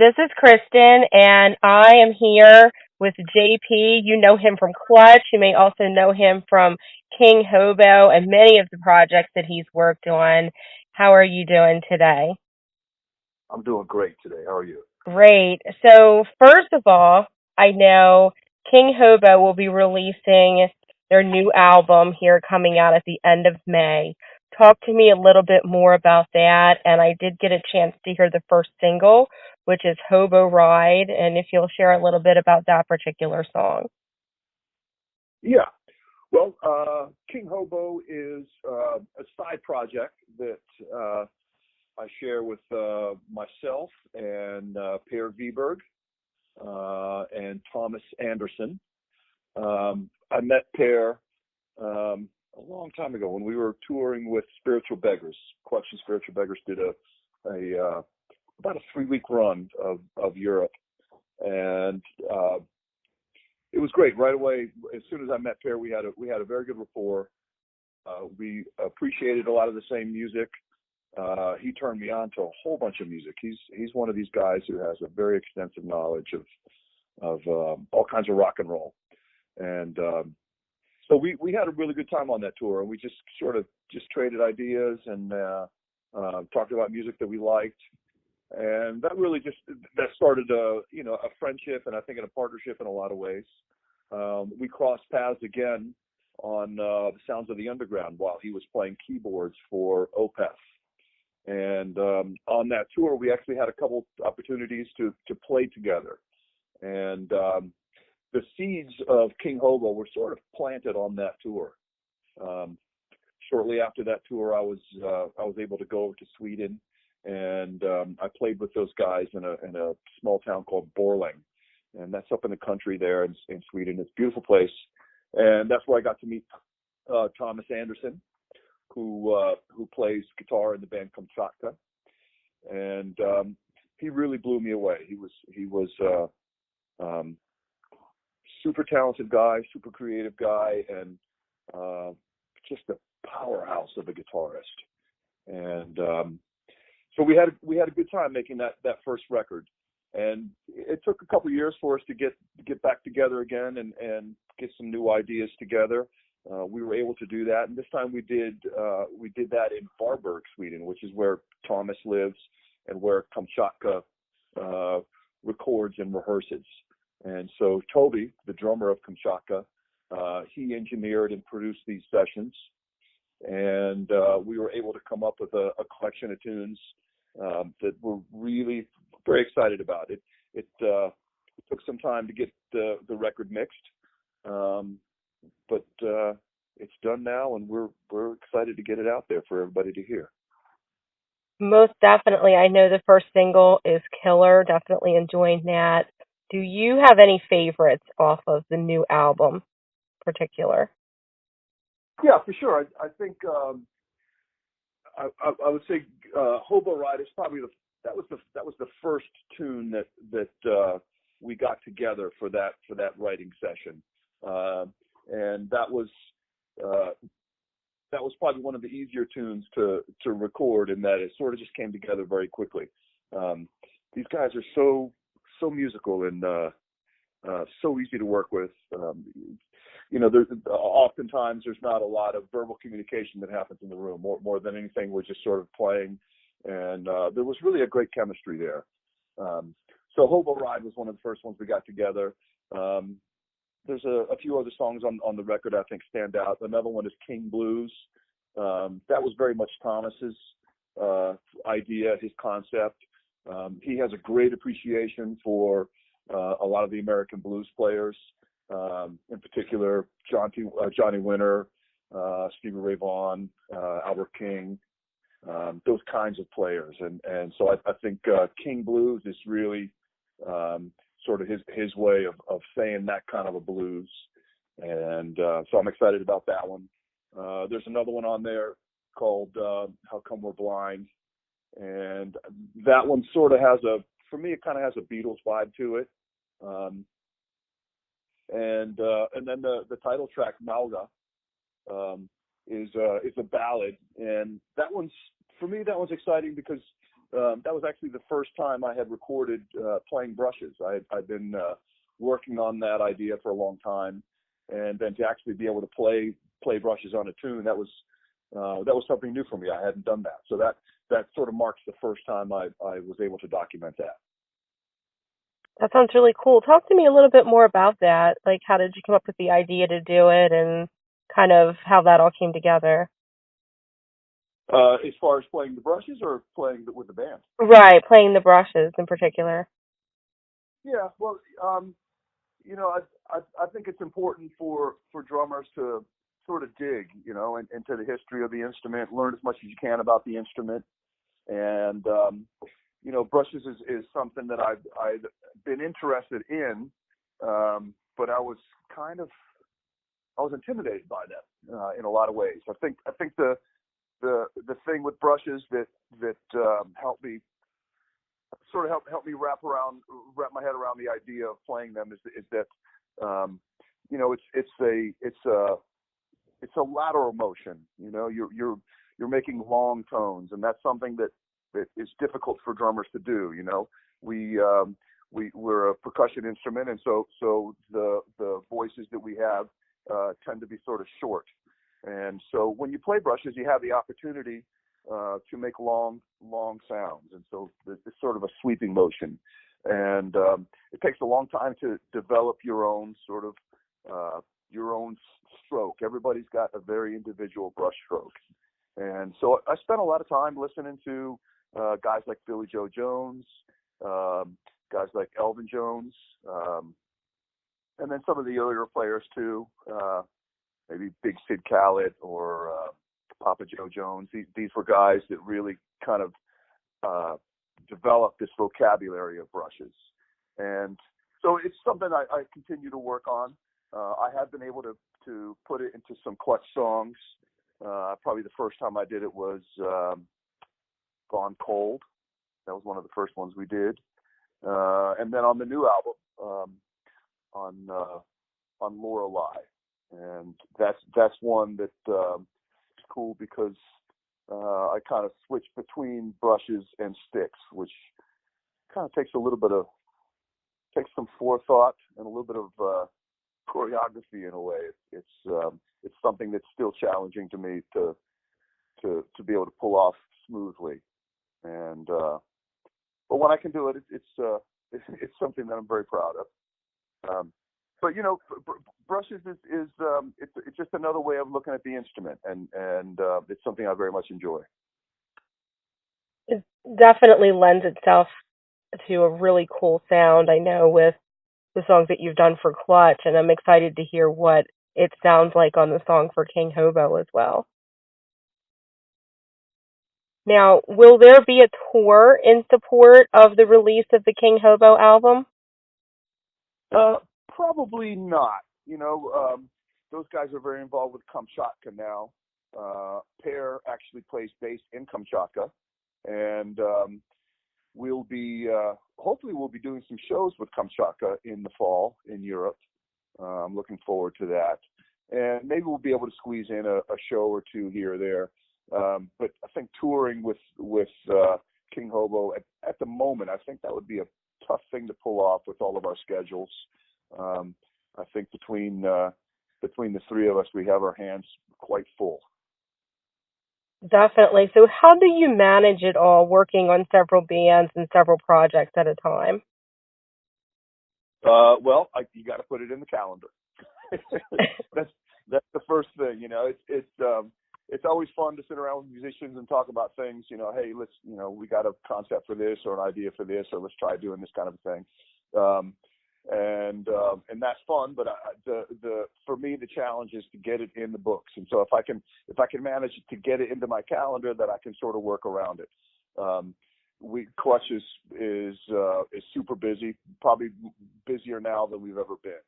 This is Kristen, and I am here with JP. You know him from Clutch. You may also know him from King Hobo and many of the projects that he's worked on. How are you doing today? I'm doing great today. How are you? Great. So, first of all, I know King Hobo will be releasing their new album here coming out at the end of May. Talk to me a little bit more about that. And I did get a chance to hear the first single, which is Hobo Ride. And if you'll share a little bit about that particular song. Yeah. Well, King Hobo is a side project that I share with myself and Per Viberg and Thomas Anderson. I met Per a long time ago when we were touring with Spiritual Beggars. Clutch and Spiritual Beggars did a about a 3-week run of Europe, and it was great right away. As soon as I met Per, we had a very good rapport. We appreciated a lot of the same music. He turned me on to a whole bunch of music. He's one of these guys who has a very extensive knowledge of all kinds of rock and roll, and so we had a really good time on that tour. And we just sort of just traded ideas and talked about music that we liked. And that really that started a friendship, and I think in a partnership in a lot of ways. We crossed paths again on the Sounds of the Underground while he was playing keyboards for Opeth. And on that tour, we actually had a couple opportunities to play together. And the seeds of King Hobo were sort of planted on that tour. Shortly after that tour, I was able to go over to Sweden, and I played with those guys in a small town called Borlänge, and that's up in the country there in Sweden. It's a beautiful place, and that's where I got to meet Thomas Anderson, who plays guitar in the band Kamchatka, and he really blew me away. He was super talented guy, super creative guy, and just a powerhouse of a guitarist. And so we had a good time making that first record, and it took a couple of years for us to get back together again and get some new ideas together. We were able to do that, and this time we did that in Varberg, Sweden, which is where Thomas lives and where Kamchatka records and rehearses. And so Toby, the drummer of Kamchatka, he engineered and produced these sessions, and we were able to come up with a collection of tunes that we're really very excited about. It took some time to get the record mixed, but it's done now, and we're excited to get it out there for everybody to hear. Most definitely. I know the first single is Killer. Definitely enjoying that. Do you have any favorites off of the new album, in particular? Yeah, for sure. I think I would say Hobo Ride is probably that was the first tune that we got together for that writing session, and that was probably one of the easier tunes to record, in that it sort of just came together very quickly. These guys are so musical and so easy to work with. There's oftentimes there's not a lot of verbal communication that happens in the room. More than anything, we're just sort of playing, and there was really a great chemistry there. So Hobo Ride was one of the first ones we got together. There's a few other songs on the record I think stand out. Another one is King Blues. That was very much Thomas's idea, his concept. He has a great appreciation for a lot of the American blues players, in particular Johnny Winter, Stevie Ray Vaughan, Albert King, those kinds of players. And so I think King Blues is really sort of his way of saying that kind of a blues. And so I'm excited about that one. There's another one on there called How Come We're Blind. And that one sort of for me, it kind of has a Beatles vibe to it. And then the title track, Malga, is a ballad. And that one's exciting because that was actually the first time I had recorded playing brushes. I'd been working on that idea for a long time, and then to actually be able to play brushes on a tune, that was something new for me. I hadn't done that, so that sort of marks the first time I was able to document that. That sounds really cool. Talk to me a little bit more about that. Like, how did you come up with the idea to do it, and kind of how that all came together? As far as playing the brushes or playing with the band? Right, playing the brushes in particular. Yeah, well, I think it's important for drummers to sort of dig, into the history of the instrument, learn as much as you can about the instrument, and brushes is something that I've been interested in, but I was intimidated by them in a lot of ways. I think the thing with brushes that helped me help me wrap my head around the idea of playing them is that it's a lateral motion. You're making long tones, and that's something that is difficult for drummers to do. We're a percussion instrument, and so the voices that we have tend to be sort of short. And so when you play brushes, you have the opportunity to make long sounds, and so it's sort of a sweeping motion, and it takes a long time to develop your own sort of your own stroke. Everybody's got a very individual brush stroke, and so I spent a lot of time listening to guys like Billy Joe Jones, guys like Elvin Jones, and then some of the earlier players too, maybe Big Sid Khaled or Papa Joe Jones. These were guys that really kind of developed this vocabulary of brushes. And so it's something I continue to work on. I have been able to put it into some Clutch songs. Probably the first time I did it was Gone Cold. That was one of the first ones we did. And then on the new album, on Lorelei. And that's one that is cool because I kind of switch between brushes and sticks, which kind of takes some forethought and a little bit of choreography in a way. It's something that's still challenging to me to be able to pull off smoothly. And but when I can do it, it's something that I'm very proud of. But brushes is it's just another way of looking at the instrument, and it's something I very much enjoy. It definitely lends itself to a really cool sound. I know with the songs that you've done for Clutch, and I'm excited to hear what it sounds like on the song for King Hobo as well. Now, will there be a tour in support of the release of the King Hobo album? Probably not. Those guys are very involved with Kamchatka now. Pear actually plays bass in Kamchatka, and hopefully we'll be doing some shows with Kamchatka in the fall in Europe. I'm looking forward to that, and maybe we'll be able to squeeze in a show or two here or there. But I think touring with King Hobo at the moment, I think that would be a tough thing to pull off with all of our schedules. I think between the three of us, we have our hands quite full. Definitely. So how do you manage it all, working on several bands and several projects at a time? Well, you got to put it in the calendar. that's the first thing. It's always fun to sit around with musicians and talk about things. Hey, let's we got a concept for this or an idea for this, or let's try doing this kind of thing. And that's fun, but for me the challenge is to get it in the books. And so if I can manage to get it into my calendar, that I can sort of work around it. Clutch is super busy, probably busier now than we've ever been.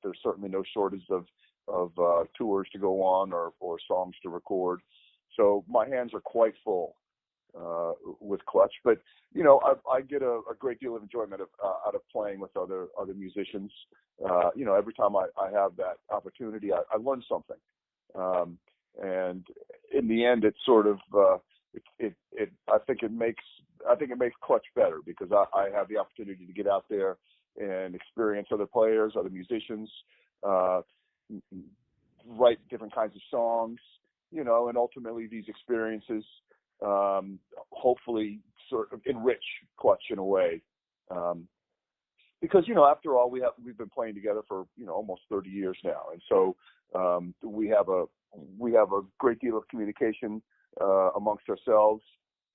There's certainly no shortage of tours to go on or songs to record, so my hands are quite full with Clutch. But I get a great deal of enjoyment out of playing with other musicians. Every time I have that opportunity, I learn something, and in the end, it's sort of I think it makes I think it makes Clutch better because I have the opportunity to get out there and experience other players, other musicians, uh, write different kinds of songs, and ultimately these experiences hopefully sort of enrich Clutch in a way. Um, because after all, we've been playing together for almost 30 years now, and so we have a great deal of communication amongst ourselves,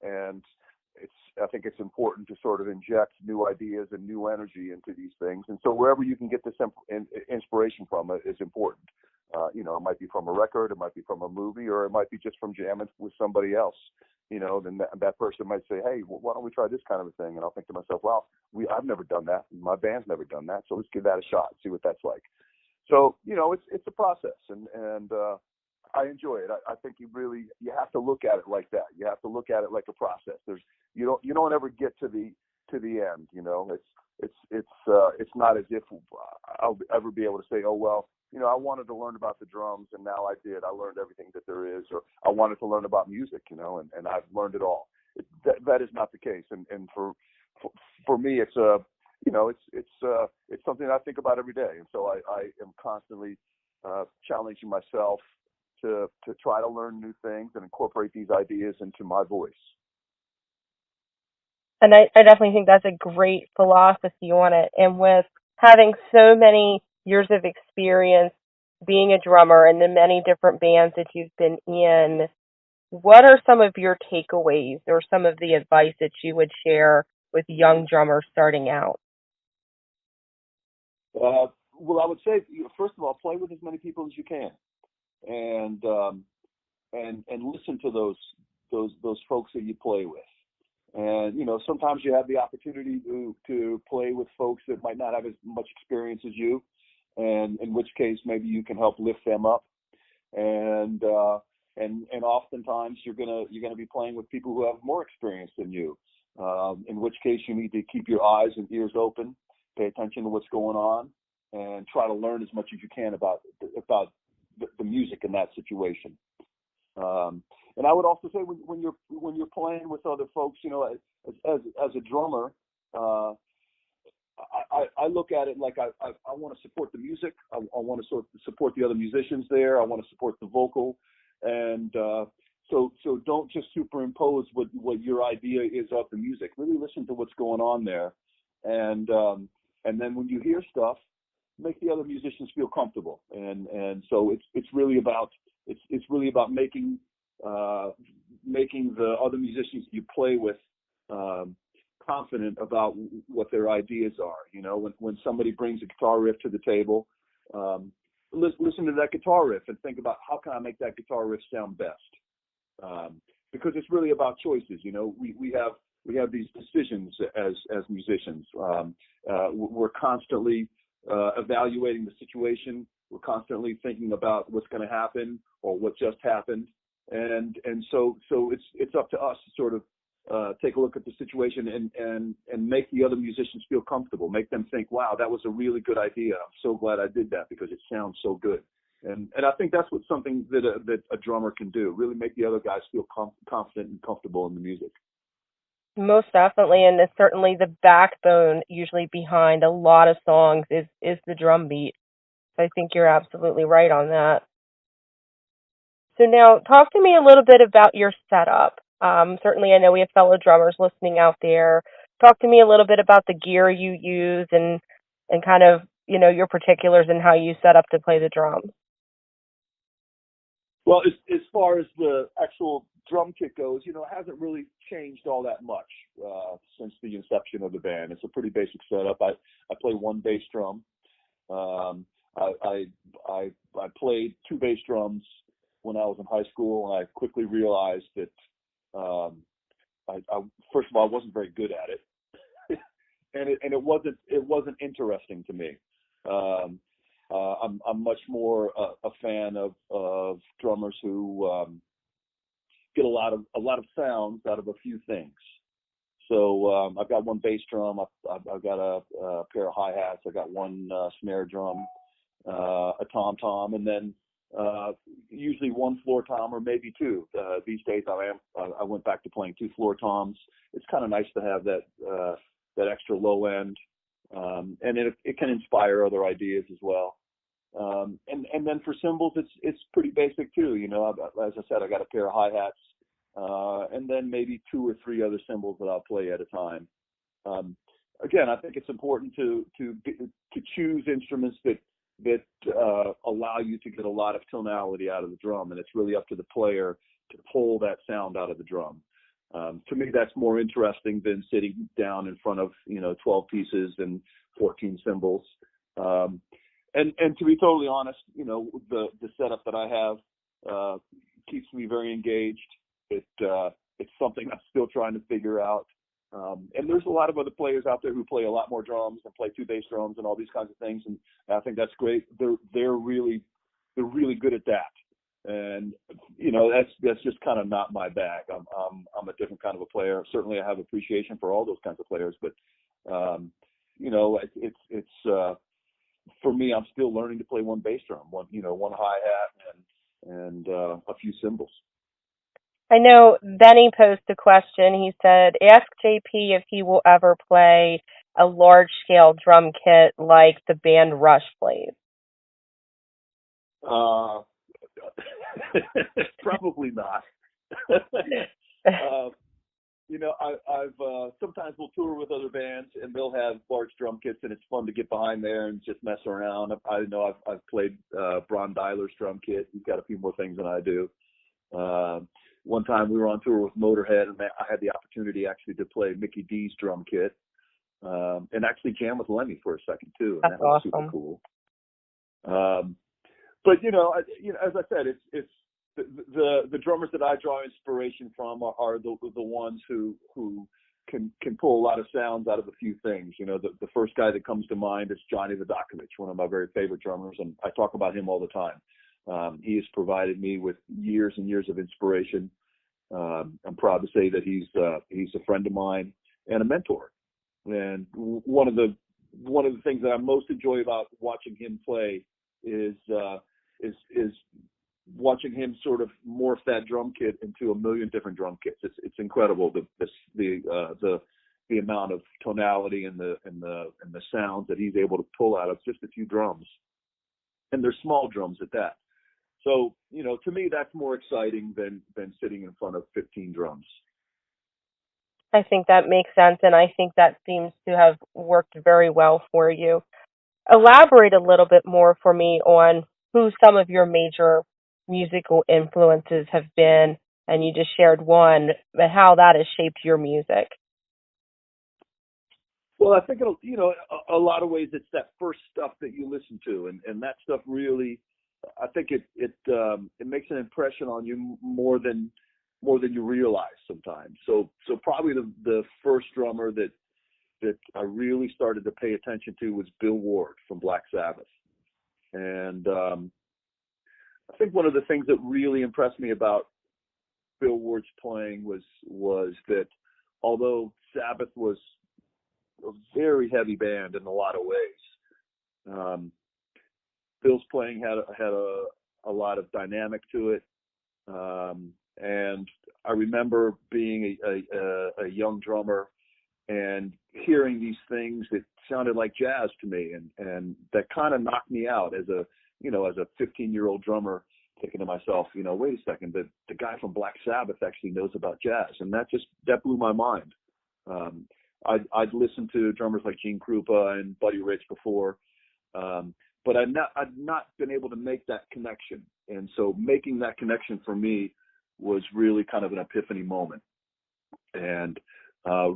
and I think it's important to sort of inject new ideas and new energy into these things, and so wherever you can get this inspiration from is important. It might be from a record, it might be from a movie, or it might be just from jamming with somebody else. Then that person might say, "Hey, why don't we try this kind of a thing?" And I'll think to myself, "Well, I've never done that. My band's never done that. So let's give that a shot, see what that's like." So it's a process, and I enjoy it. I think you have to look at it like that. You have to look at it like a process. You don't ever get to the end. It's not as if I'll ever be able to say, "Oh well, I wanted to learn about the drums, and now I did. I learned everything that there is," or "I wanted to learn about music, and I've learned it all." That is not the case. And for me, it's something I think about every day. And so I am constantly challenging myself to try to learn new things and incorporate these ideas into my voice. And I definitely think that's a great philosophy on it. And with having so many years of experience being a drummer and the many different bands that you've been in, what are some of your takeaways or some of the advice that you would share with young drummers starting out? Well, I would say, first of all, play with as many people as you can, and listen to those folks that you play with. And sometimes you have the opportunity to play with folks that might not have as much experience as you, and in which case maybe you can help lift them up. And oftentimes you're gonna be playing with people who have more experience than you. In which case you need to keep your eyes and ears open, pay attention to what's going on, and try to learn as much as you can about the music in that situation. And I would also say when you're playing with other folks, as a drummer, I look at it like I want to support the music. I want to support the other musicians there. I want to support the vocal, and so don't just superimpose what your idea is of the music. Really listen to what's going on there, and then when you hear stuff, make the other musicians feel comfortable. And so it's really about making the other musicians you play with confident about what their ideas are. When somebody brings a guitar riff to the table, listen to that guitar riff and think about how can I make that guitar riff sound best, because it's really about choices. We have these decisions as musicians. We're constantly evaluating the situation. We're constantly thinking about what's going to happen or what just happened, and so it's up to us to sort of take a look at the situation and make the other musicians feel comfortable, make them think, wow, that was a really good idea. I'm so glad I did that because it sounds so good. And I think that's something that a drummer can do, really make the other guys feel confident and comfortable in the music. Most definitely, and it's certainly the backbone usually behind a lot of songs is the drum beat. So I think you're absolutely right on that. So now talk to me a little bit about your setup. Certainly I know we have fellow drummers listening out there. Talk to me a little bit about the gear you use and kind of, your particulars and how you set up to play the drums. Well, as far as the actual drum kit goes, it hasn't really changed all that much since the inception of the band. It's a pretty basic setup. I play one bass drum. I played two bass drums when I was in high school, and I quickly realized that first of all, I wasn't very good at it, and it wasn't interesting to me. I'm much more a fan of drummers who get a lot of sounds out of a few things. So I've got one bass drum. I've got a pair of hi-hats. I got one snare drum, a tom-tom, and then usually one floor tom or maybe two. These days I went back to playing two floor toms. It's kind of nice to have that extra low end, and it can inspire other ideas as well. And then for cymbals, it's pretty basic too. As I said, I got a pair of hi-hats, and then maybe two or three other cymbals that I'll play at a time. Again, I think it's important to choose instruments that allow you to get a lot of tonality out of the drum, and it's really up to the player to pull that sound out of the drum. To me, that's more interesting than sitting down in front of 12 pieces and 14 cymbals. And to be totally honest, the setup that I have keeps me very engaged. It's something I'm still trying to figure out. And there's a lot of other players out there who play a lot more drums and play two bass drums and all these kinds of things, and I think that's great. They're really good at that. And that's just kind of not my bag. I'm a different kind of a player. Certainly, I have appreciation for all those kinds of players, but it's for me, I'm still learning to play one bass drum, one hi-hat and a few cymbals. I know Benny posed a question. He said, ask JP if he will ever play a large-scale drum kit like the band Rush plays. Probably not. I've sometimes we'll tour with other bands and they'll have large drum kits, and it's fun to get behind there and just mess around. I know I've played Bron Dyler's drum kit. He's got a few more things than I do. One time we were on tour with Motorhead, and I had the opportunity actually to play Mickey D's drum kit, and actually jam with Lemmy for a second too, and That's that was awesome. super cool. But as I said, it's the drummers that I draw inspiration from are the ones who can pull a lot of sounds out of a few things. The first guy that comes to mind is Johnny Vodakovich, one of my very favorite drummers, and I talk about him all the time. He has provided me with years and years of inspiration. I'm proud to say that he's a friend of mine and a mentor. And one of the things that I most enjoy about watching him play is watching him sort of morph that drum kit into a million different drum kits. It's incredible the amount of tonality and the sounds that he's able to pull out of just a few drums, and they're small drums at that. So, to me, that's more exciting than sitting in front of 15 drums. I think that makes sense, and I think that seems to have worked very well for you. Elaborate a little bit more for me on who some of your major musical influences have been, and you just shared one, but how that has shaped your music. Well, I think a lot of ways it's that first stuff that you listen to, and that stuff really, I think it makes an impression on you more than you realize sometimes. So probably the first drummer that I really started to pay attention to was Bill Ward from Black Sabbath. And I think one of the things that really impressed me about Bill Ward's playing was that although Sabbath was a very heavy band in a lot of ways, Bill's playing had a lot of dynamic to it. And I remember being a young drummer and hearing these things that sounded like jazz to me, and that kind of knocked me out as a 15-year-old drummer, thinking to myself, wait a second, the guy from Black Sabbath actually knows about jazz, and that blew my mind. I'd listened to drummers like Gene Krupa and Buddy Rich before, but I'd not been able to make that connection, and so making that connection for me was really kind of an epiphany moment, and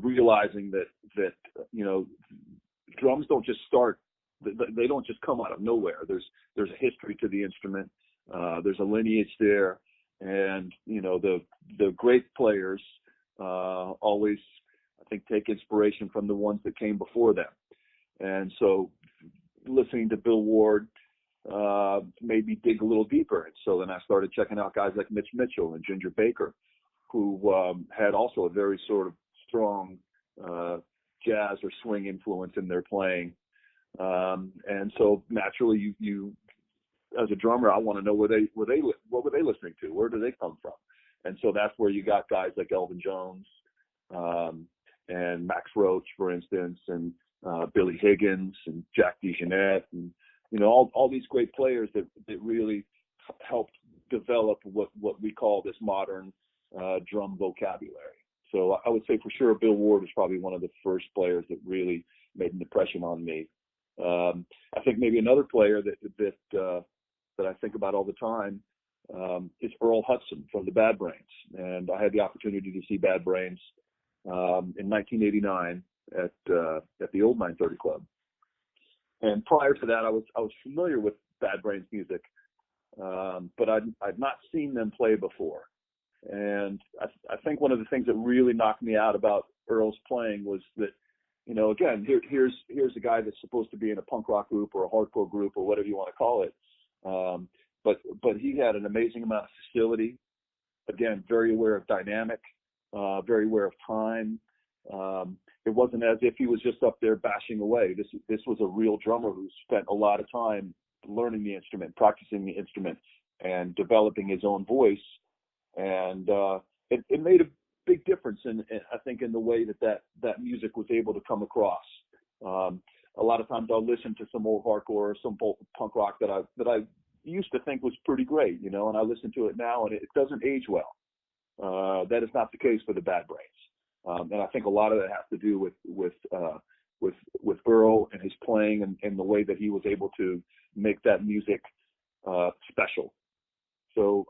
realizing that drums don't just start, they don't just come out of nowhere. There's a history to the instrument. There's a lineage there, and the great players always, I think, take inspiration from the ones that came before them. And so listening to Bill Ward made me dig a little deeper. And so then I started checking out guys like Mitch Mitchell and Ginger Baker, who had also a very sort of strong jazz or swing influence in their playing. And so naturally you as a drummer, I want to know what were they listening to? Where do they come from? And so that's where you got guys like Elvin Jones, and Max Roach, for instance, and Billy Higgins and Jack DeJohnette, and all these great players that really helped develop what we call this modern drum vocabulary. So I would say for sure Bill Ward was probably one of the first players that really made an impression on me. I think maybe another player that I think about all the time is Earl Hudson from the Bad Brains, and I had the opportunity to see Bad Brains in 1989 at the old 930 Club. And prior to that, I was familiar with Bad Brains music, but I'd not seen them play before. And I think one of the things that really knocked me out about Earl's playing was that, again, here's a guy that's supposed to be in a punk rock group or a hardcore group or whatever you want to call it. But he had an amazing amount of facility. Again, very aware of dynamic, very aware of time. It wasn't as if he was just up there bashing away. This was a real drummer who spent a lot of time learning the instrument, practicing the instrument, and developing his own voice. And it made a big difference I think in the way that music was able to come across. A lot of times I'll listen to some old hardcore or some punk rock that I used to think was pretty great, and I listen to it now and it doesn't age well. That is not the case for the Bad Brains. And I think a lot of that has to do with Earl and his playing and the way that he was able to make that music special. So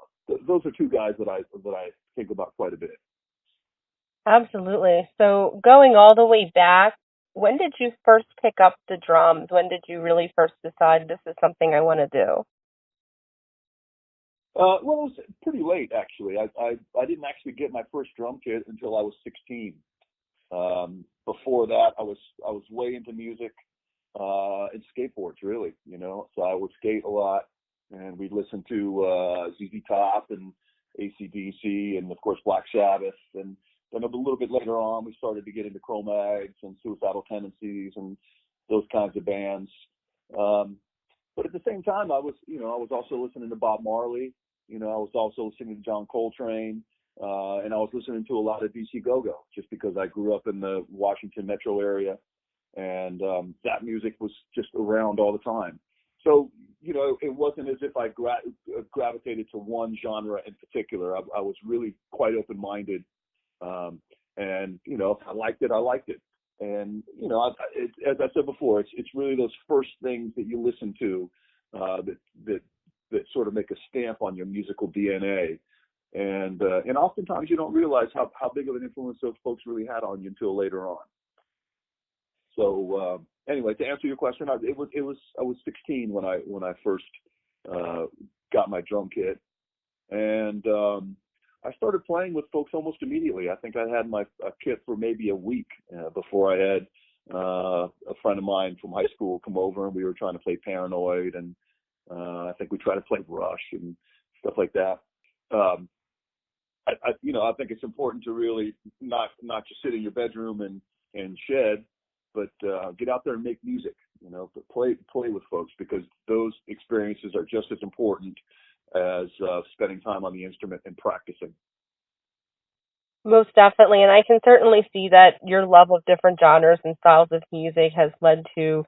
those are two guys that I think about quite a bit. Absolutely. So going all the way back, when did you first pick up the drums? When did you really first decide this is something I want to do? Well, it was pretty late, actually. I didn't actually get my first drum kit until I was 16. Before that, I was way into music and skateboards, really. So I would skate a lot, and we'd listen to ZZ Top and AC/DC, and of course Black Sabbath. And then a little bit later on, we started to get into Cro-Mags and Suicidal Tendencies and those kinds of bands. But at the same time, I was also listening to Bob Marley. I was also listening to John Coltrane, and I was listening to a lot of DC Go-Go, just because I grew up in the Washington metro area, and that music was just around all the time. So, it wasn't as if I gravitated to one genre in particular. I was really quite open-minded, and if I liked it, I liked it. And as I said before, it's really those first things that you listen to that sort of make a stamp on your musical DNA. And oftentimes you don't realize how big of an influence those folks really had on you until later on. So anyway, to answer your question, I was 16 when I first got my drum kit, and I started playing with folks almost immediately. I think I had my kit for maybe a week before I had a friend of mine from high school come over, and we were trying to play Paranoid, and I think we tried to play Rush and stuff like that. I think it's important to really not just sit in your bedroom and shed, but get out there and make music. Play with folks, because those experiences are just as important as spending time on the instrument and practicing. Most definitely, and I can certainly see that your love of different genres and styles of music has led to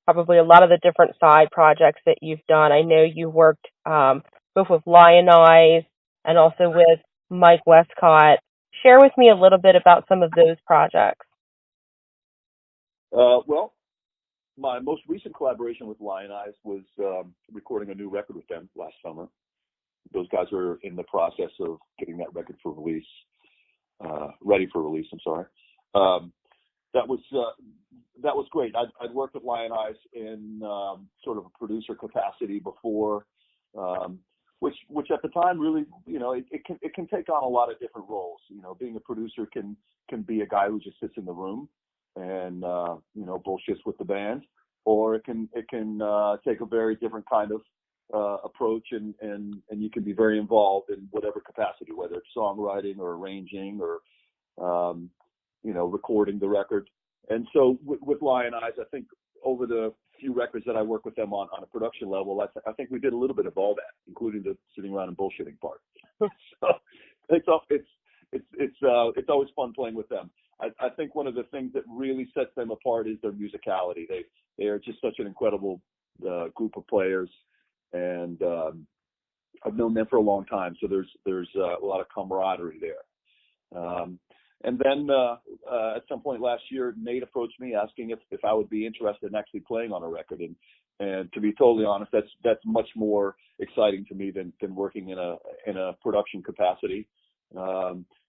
probably a lot of the different side projects that you've done. I know you worked both with Lionize and also with Mike Westcott. Share with me a little bit about some of those projects. Well, my most recent collaboration with Lionize was recording a new record with them last summer. Those guys are in the process of getting that record for release, ready for release. I'm sorry. That was great. I'd worked with Lionize in sort of a producer capacity before, which at the time really, it can take on a lot of different roles. Being a producer can be a guy who just sits in the room and bullshits with the band, or it can take a very different kind of approach, and you can be very involved in whatever capacity, whether it's songwriting or arranging or recording the record. And so with Lionize, I think over the few records that I work with them on a production level, I think we did a little bit of all that, including the sitting around and bullshitting part. So it's always fun playing with them. I think one of the things that really sets them apart is their musicality. They are just such an incredible group of players, and I've known them for a long time. So there's a lot of camaraderie there. And then at some point last year, Nate approached me asking if I would be interested in actually playing on a record. And to be totally honest, that's much more exciting to me than working in a production capacity.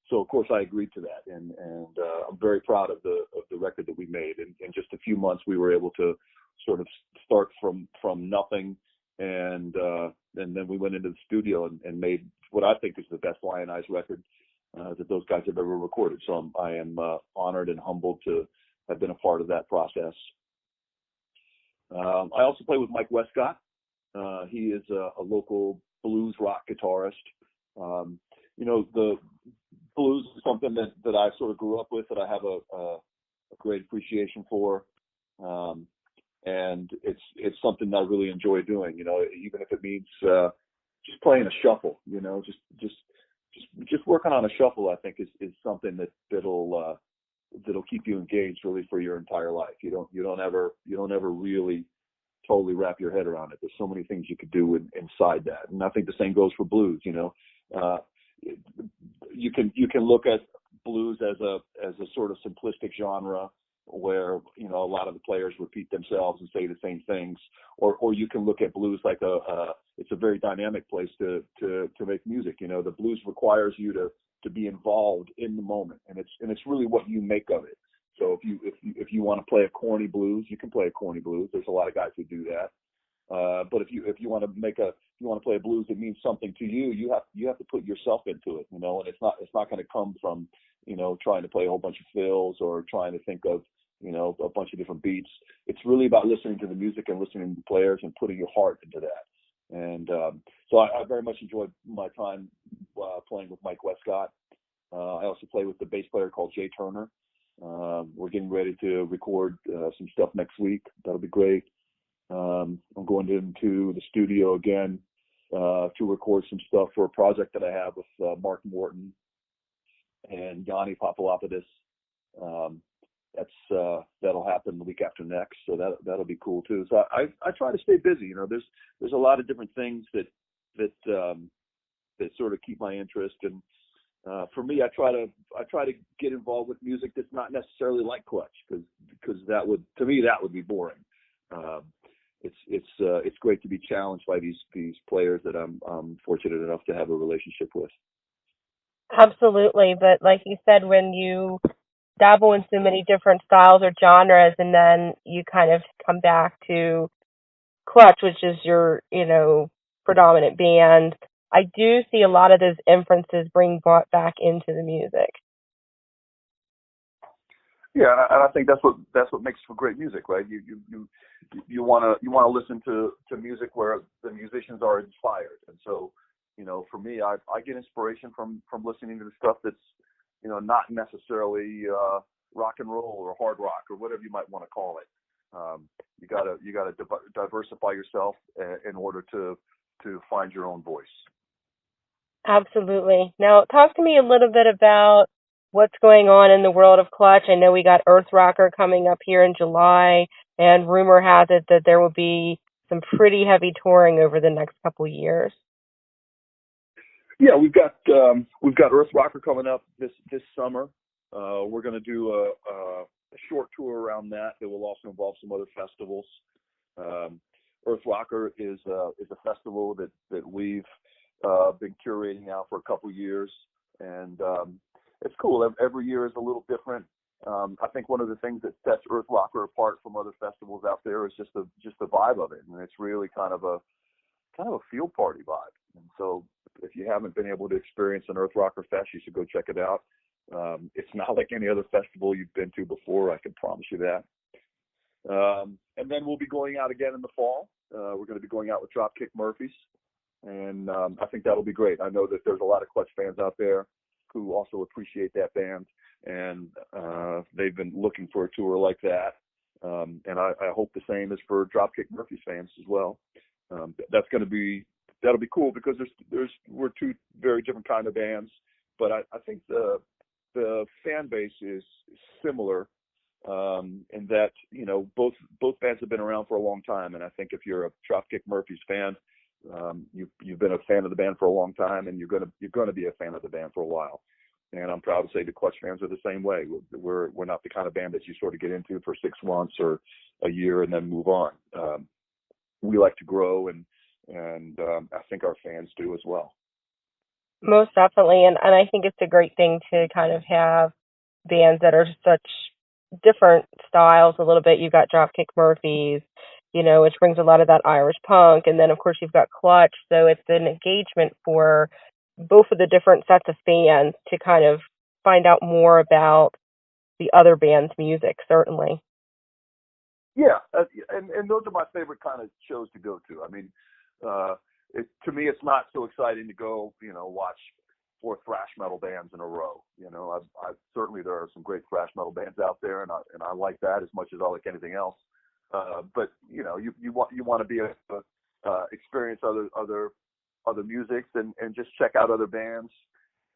So of course I agreed to that, and I'm very proud of the record that we made. In just a few months, we were able to sort of start from nothing, and then we went into the studio and made what I think is the best Lionize record that those guys have ever recorded. So I am honored and humbled to have been a part of that process. I also play with Mike Westcott. He is a local blues rock guitarist. The blues is something that I sort of grew up with, that I have a great appreciation for. And it's something that I really enjoy doing, even if it means just playing a shuffle, just working on a shuffle, I think is something that'll keep you engaged really for your entire life. You don't ever really totally wrap your head around it. There's so many things you could do inside that. And I think the same goes for blues, you can look at blues as a sort of simplistic genre where a lot of the players repeat themselves and say the same things, or you can look at blues like it's a very dynamic place to make music. The blues requires you to be involved in the moment, and it's really what you make of it. So if you want to play a corny blues, you can play a corny blues. There's a lot of guys who do that. But if you want to play a blues that means something to you, you have to put yourself into it, and it's not going to come from trying to play a whole bunch of fills or trying to think of a bunch of different beats. It's really about listening to the music and listening to the players and putting your heart into that. And so I very much enjoyed my time playing with Mike Westcott. I also play with the bass player called Jay Turner. We're getting ready to record some stuff next week. That'll be great. I'm going into the studio again to record some stuff for a project that I have with Mark Morton and Yanni Papalopoulos. That'll happen the week after next, so that'll be cool too. So I try to stay busy. There's a lot of different things that sort of keep my interest, and for me, I try to get involved with music that's not necessarily like Clutch, because that would be boring. It's great to be challenged by these players that I'm fortunate enough to have a relationship with. Absolutely, but like you said, when you dabble in so many different styles or genres, and then you kind of come back to Clutch, which is your predominant band, I do see a lot of those inferences being brought back into the music. Yeah, and I think that's what makes for great music, right? You want to listen to music where the musicians are inspired, and so for me, I get inspiration from listening to the stuff that's not necessarily rock and roll or hard rock or whatever you might want to call it. You gotta diversify yourself in order to find your own voice. Absolutely. Now, talk to me a little bit about what's going on in the world of Clutch. I know we got Earth Rocker coming up here in July, and rumor has it that there will be some pretty heavy touring over the next couple of years. Yeah, we've got Earth Rocker coming up this summer. We're going to do a short tour around that will also involve some other festivals. Earth Rocker is a festival that we've been curating now for a couple of years, and it's cool. Every year is a little different. I think one of the things that sets Earth Rocker apart from other festivals out there is just the vibe of it, and it's really kind of a field party vibe. And so, if you haven't been able to experience an Earth Rocker Fest, you should go check it out. It's not like any other festival you've been to before, I can promise you that. And then we'll be going out again in the fall. We're going to be going out with Dropkick Murphys, and I think that'll be great. I know that there's a lot of Clutch fans out there who also appreciate that band, and they've been looking for a tour like that. And I hope the same is for Dropkick Murphys fans as well. That'll be cool because we're two very different kind of bands, but I think the fan base is similar, in that both bands have been around for a long time, and I think if you're a Dropkick Murphys fan, you've been a fan of the band for a long time, and you're gonna be a fan of the band for a while. And I'm proud to say the Clutch fans are the same way. We're not the kind of band that you sort of get into for 6 months or a year and then move on. We like to grow, and I think our fans do as well. Most definitely, and I think it's a great thing to kind of have bands that are such different styles a little bit. You've got Dropkick Murphys, which brings a lot of that Irish punk, and then of course you've got Clutch, so it's an engagement for both of the different sets of fans to kind of find out more about the other band's music, certainly. Yeah, and those are my favorite kind of shows to go to. I mean, to me, it's not so exciting to go, watch 4 thrash metal bands in a row. I've certainly there are some great thrash metal bands out there, and I like that as much as I like anything else. But you want to be able to experience other musics and just check out other bands,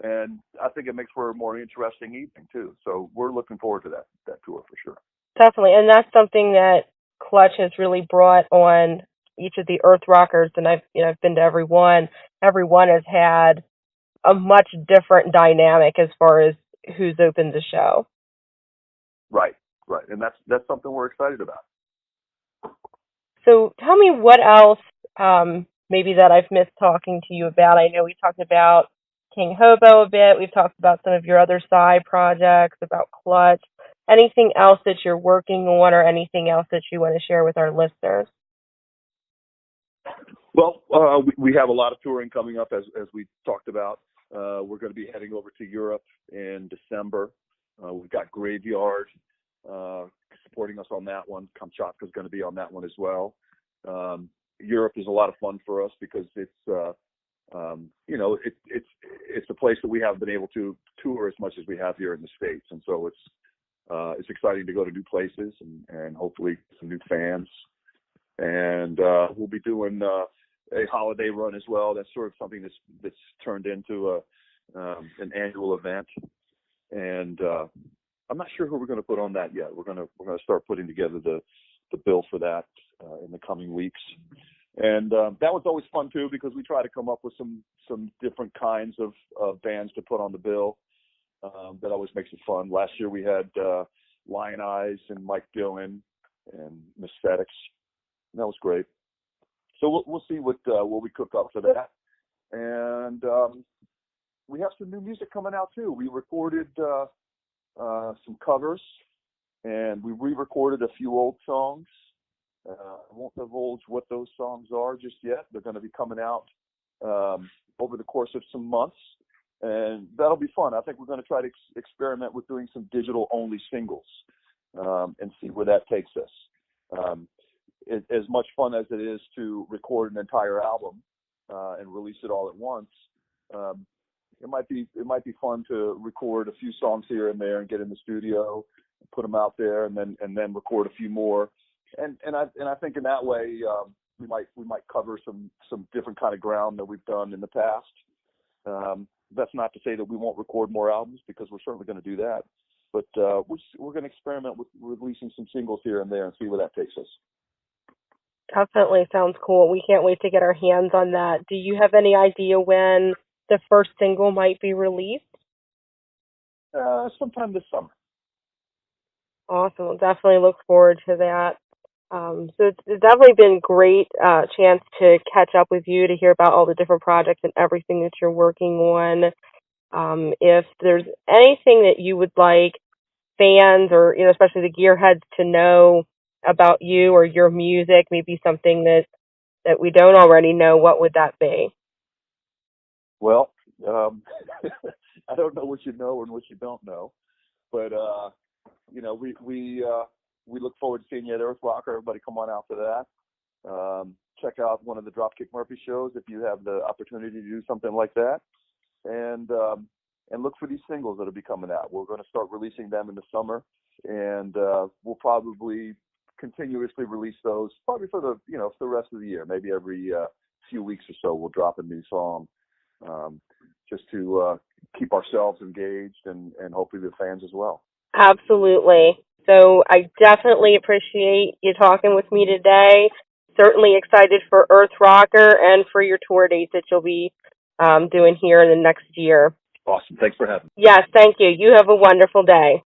and I think it makes for a more interesting evening too. So we're looking forward to that tour for sure. Definitely, and that's something that Clutch has really brought on each of the Earth Rockers, and I've been to every one. Every one has had a much different dynamic as far as who's opened the show. Right, and that's something we're excited about. So tell me what else, maybe that I've missed talking to you about. I know we talked about King Hobo a bit. We've talked about some of your other side projects, about Clutch. Anything else that you're working on, or anything else that you want to share with our listeners? Well, we have a lot of touring coming up, as we talked about. We're going to be heading over to Europe in December. We've got Graveyard supporting us on that one. Kamchatka's going to be on that one as well. Europe is a lot of fun for us because it's a place that we haven't been able to tour as much as we have here in the States, and so it's exciting to go to new places and hopefully some new fans. And we'll be doing a holiday run as well. That's sort of something that's turned into an annual event. And I'm not sure who we're going to put on that yet. We're going to start putting together the bill for that in the coming weeks. And that was always fun too, because we try to come up with some different kinds of bands to put on the bill. That always makes it fun. Last year we had Lionize and Mike Dillon and Misfetics. That was great. So we'll see what we cook up for that. And we have some new music coming out too. We recorded some covers, and we re-recorded a few old songs. I won't divulge what those songs are just yet. They're going to be coming out over the course of some months, and that'll be fun. I think we're going to try to experiment with doing some digital-only singles and see where that takes us. As much fun as it is to record an entire album and release it all at once, it might be fun to record a few songs here and there and get in the studio, put them out there, and then record a few more. And I think in that way we might cover some different kind of ground that we've done in the past. That's not to say that we won't record more albums, because we're certainly going to do that. But we're going to experiment with releasing some singles here and there and see where that takes us. Definitely sounds cool. We can't wait to get our hands on that. Do you have any idea when the first single might be released? Sometime this summer. Awesome. We'll definitely look forward to that. So it's definitely been great chance to catch up with you, to hear about all the different projects and everything that you're working on. If there's anything that you would like fans, or especially the gearheads, to know about you or your music, maybe something that we don't already know, what would that be? Well, I don't know what you know and what you don't know, but we look forward to seeing you at Earth Rocker. Everybody, come on out for that. Check out one of the Dropkick Murphy shows if you have the opportunity to do something like that, and look for these singles that'll be coming out. We're going to start releasing them in the summer, and we'll probably continuously release those, probably for the for the rest of the year. Maybe every few weeks or so, we'll drop a new song, just to keep ourselves engaged and hopefully the fans as well. Absolutely. So I definitely appreciate you talking with me today. Certainly excited for Earth Rocker and for your tour dates that you'll be doing here in the next year. Awesome. Thanks for having me. Yes, thank you. You have a wonderful day.